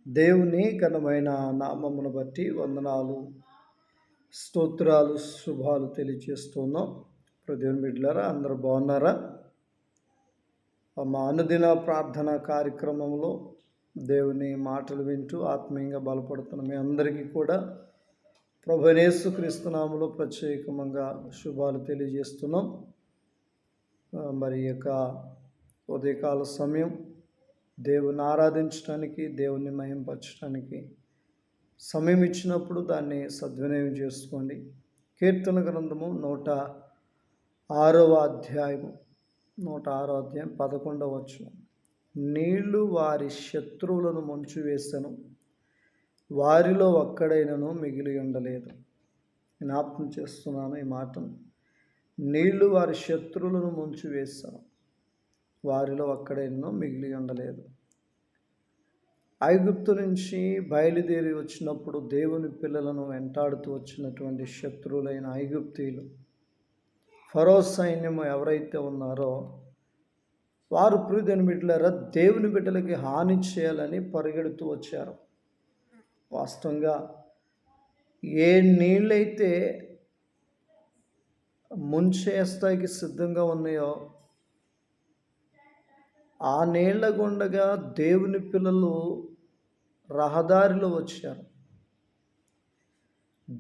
దేవుని ఘనమైన నామమును బట్టి వందనాలు, స్తోత్రాలు, శుభాలు తెలియజేస్తున్నాం. దేవుని బిడ్డలారా, అందరూ బాగున్నారా? మా అనుదిన ప్రార్థన కార్యక్రమంలో దేవుని మాటలు వింటూ ఆత్మీయంగా బలపడుతున్న మీ అందరికీ కూడా ప్రభువైన యేసుక్రీస్తు నామములో ప్రత్యేకంగా శుభాలు తెలియజేస్తున్నాం. మరి యొక్క ఉదయకాల సమయం దేవుని ఆరాధించడానికి, దేవుని మహింపరచడానికి సమయం ఇచ్చినప్పుడు దాన్ని సద్వినియోగం చేసుకోండి. కీర్తన గ్రంథము 106వ అధ్యాయము 11వ వచనం. నీళ్లు వారి శత్రువులను ముంచివేసెను, వారిలో ఒక్కడైనను మిగిలి ఉండలేదు. జ్ఞాపకం చేస్తున్నాను ఈ మాటను. నీళ్లు వారి శత్రువులను ముంచివేసెను, వారిలో ఒక్కడైనను మిగిలి ఉండలేదు. ఐగుప్తు నుంచి బయలుదేరి వచ్చినప్పుడు దేవుని పిల్లలను వెంటాడుతూ వచ్చినటువంటి శత్రువులైన ఐగుప్తీయులు, ఫరో సైన్యము ఎవరైతే ఉన్నారో వారు ప్రియమైన బిడ్డలారా దేవుని బిడ్డలకి హాని చేయాలని పరిగెడుతూ వచ్చారు. వాస్తవంగా ఏ నీళ్ళైతే ముంచేస్తాయికి సిద్ధంగా ఉన్నాయో ఆ నీళ్ల గుండగా దేవుని పిల్లలు రహదారిలో వచ్చారు.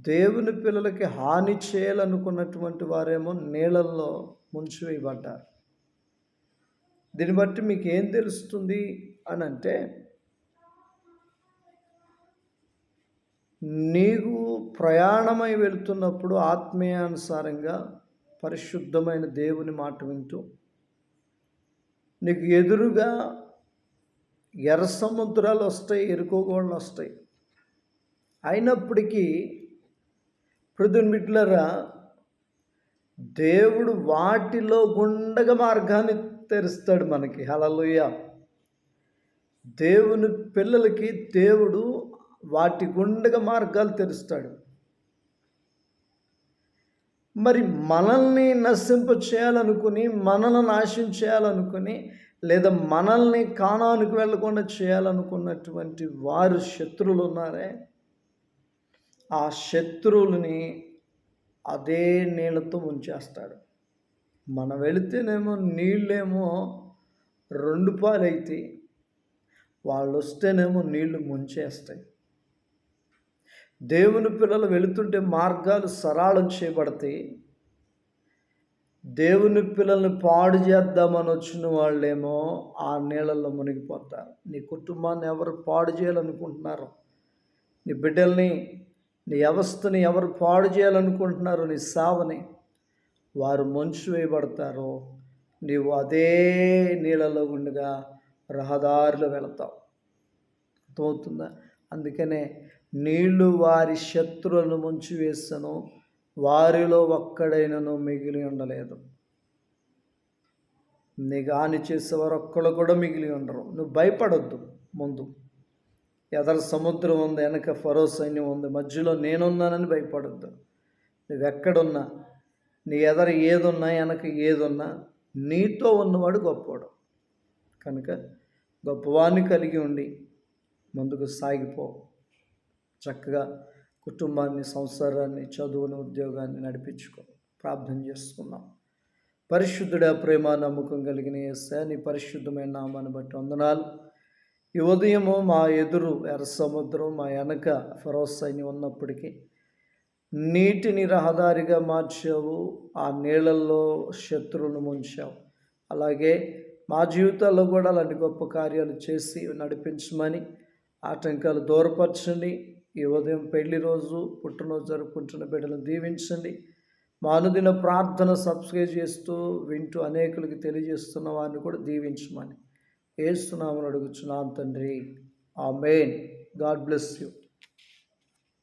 దేవుని పిల్లలకి హాని చేయాలనుకున్నటువంటి వారేమో నీళ్ళల్లో ముంచివేయబడ్డారు. దీన్ని బట్టి మీకు ఏం తెలుస్తుంది అని అంటే, నీవు ప్రయాణమై వెళుతున్నప్పుడు ఆత్మీయానుసారంగా పరిశుద్ధమైన దేవుని మాట వింటూ నీకు ఎదురుగా ఎర్ర సముద్రాలు వస్తాయి, ఎరుకోగోళ్ళు వస్తాయి. అయినప్పటికీ ప్రియమైన బిడ్డలారా, దేవుడు వాటిలో గుండగా మార్గాన్ని తెరుస్తాడు మనకి. హల్లెలూయా. దేవుని పిల్లలకి దేవుడు వాటి గుండగా మార్గాలు తెరుస్తాడు. మరి మనల్ని నశింప చేయాలనుకుని, మనల్ని నాశనం చేయాలనుకుని, లేదా మనల్ని కానానికి వెళ్లకుండా చేయాలనుకున్నటువంటి వారు శత్రువులు ఉన్నారే, ఆ శత్రువులని అదే నీళ్ళతో ముంచేస్తాడు. మనం వెళితేనేమో నీళ్ళేమో 2 పాలైతే, వాళ్ళు వస్తేనేమో నీళ్లు ముంచేస్తాయి. దేవుని పిల్లలు వెళుతుంటే మార్గాలు సరళం చేయబడతాయి. దేవుని పిల్లల్ని పాడు చేద్దామని వచ్చిన వాళ్ళేమో ఆ నీళ్ళల్లో మునిగిపోతారు. నీ కుటుంబాన్ని ఎవరు పాడు చేయాలనుకుంటున్నారు, నీ బిడ్డల్ని, నీ వ్యవస్థని ఎవరు పాడు చేయాలనుకుంటున్నారు, నీ సేవని, వారు ముంచి వేయబడతారు. నీవు అదే నీళ్ళలో గుండగా రహదారిలో వెళతావు. అర్థమవుతుందా? అందుకనే నీళ్లు వారి శత్రువులను ముంచివేసెను, వారిలో ఒక్కడైనను మిగిలి ఉండలేదు. నీకు హాని చేసేవారు ఒక్కడు కూడా మిగిలి ఉండరు. నువ్వు భయపడొద్దు. ముందు ఎదర సముద్రం ఉంది, వెనక ఫరో సైన్యం ఉంది, మధ్యలో నేనున్నానని భయపడొద్దు. నువ్వెక్కడున్నా, నీ ఎదర ఏదున్నా, వెనక ఏదున్నా, నీతో ఉన్నవాడు గొప్పవాడు. కనుక గొప్పవాడిని కలిగి ఉండి ముందుకు సాగిపో. చక్కగా కుటుంబాన్ని, సంసారాన్ని, చదువుని, ఉద్యోగాన్ని నడిపించుకో. ప్రార్థన చేసుకుందాం. పరిశుద్ధుడా, ప్రేమ, నమ్మకం కలిగిన యేసయ్యా, నీ పరిశుద్ధమైన నామాన్ని బట్టి వందనాలు. ఈ ఉదయము మా ఎదురు ఎర్ర సముద్రం, మా వెనక ఫరో సైన్యం ఉన్నప్పటికీ నీటిని రహదారిగా మార్చావు, ఆ నీళ్ళల్లో శత్రువులను ముంచావు. అలాగే మా జీవితాల్లో కూడా అలాంటి గొప్ప కార్యాలు చేసి నడిపించమని, ఆటంకాలు దూరపరచండి. ఈ ఉదయం పెళ్లి రోజు, పుట్టినరోజు జరుపుకుంటున్న బిడ్డలను దీవించండి. మా అనుదిన ప్రార్థన సబ్స్క్రైబ్ చేస్తూ వింటూ అనేకులకి తెలియజేస్తున్న వారిని కూడా దీవించమని యేసు నామమున అడుగుచున్నాను తండ్రి. ఆమేన్. God bless you.